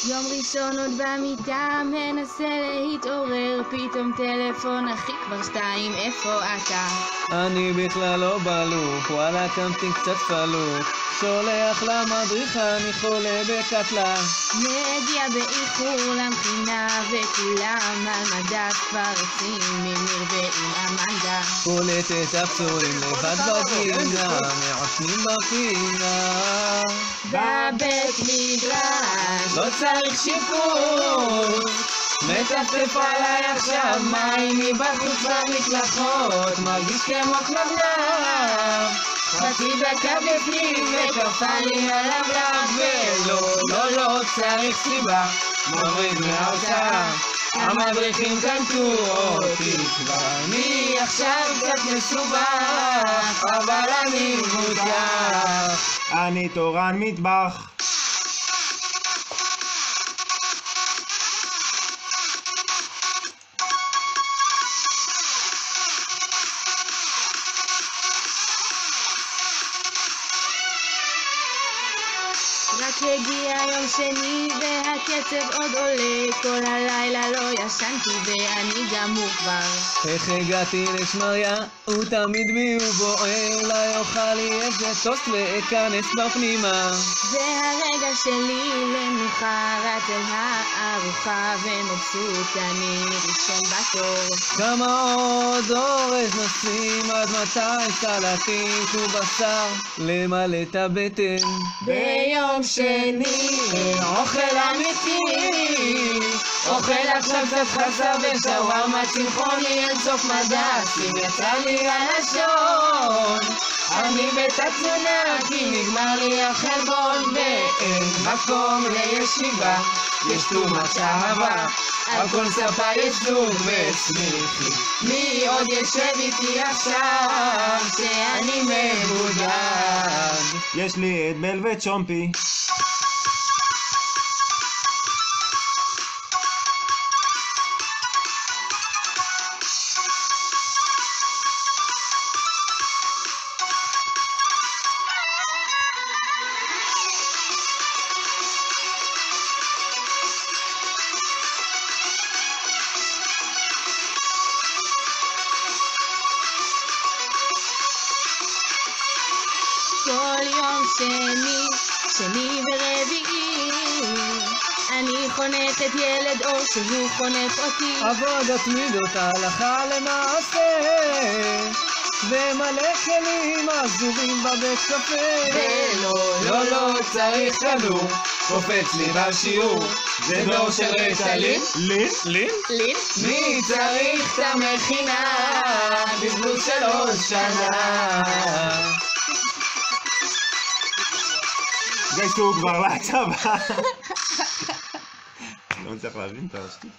יום ראשון עוד במיטה, מנסה להתעורר, פתאום טלפון, אחי כבר 2, איפה אתה? אני בכלל לא בלוק, וואלה קמתי קצת פלוק, שולח למדריכה, אני חולה בקטלה. מגיע באיחור למכינה, וכולם על מדף כבר רצים עם ניר ועם אמנדה. קולט את הפצועים לבד בגינה, מעשנים בפינה. בבית מדרש לא צריך שיפוט, מטפטף עליי עכשיו מים מבחוץ במקלחות, מרגיש כמו כלבלב, חצי דקה בפנים וקפה לי עליו לב, ולא צריך סיבה, מוריד מההוצאה, המדריכים קלטו אותי כבר, אני עכשיו קצת מסובך, אבל אני מותח, אני תורן מטבח. רק הגיע יום שני והקצב עוד עולה, כל הלילה לא ישנתי ואני גמור כבר. איך הגעתי לשמריה? הוא תמיד בי ובוער, לא יאכל לי איזה טוסט ואכנס כבר פנימה. זה הרגע שלי למנוחה, רץ אל הארוחה ומבסוט, אני ראשון בתור. כמה עוד אורז נשים, עד מתי סלטים ובשר למלא את הבטן? ביום שני אוכל אמיתי, אוכל עכשיו קצת חסה ושווארמה צמחוני אין סוף מדסים, יצא לי הלשון, אני בתת-תזונה כי נגמר לי החלבון, ואין מקום לישיבה, יש תרומת אהבה, על כל ספה יש זוג ושמיכי. מי עוד ישב איתי עכשיו שאני מבודד? יש לי את בל וצ'ומפי. כל יום שני ורביעי, אני חונכת ילד או שהוא חונך אותי. עבודת מידות הלכה למעשה, ומלא כלים עזובים בבית קפה. ולא צריך כדור, קופץ לי בשיעור, זה דור של רטלין? לין? מי צריך את המכינה? בזבוז של עוד שנה. גייסו כבר לצבא. לא מצליח להבין את השטות.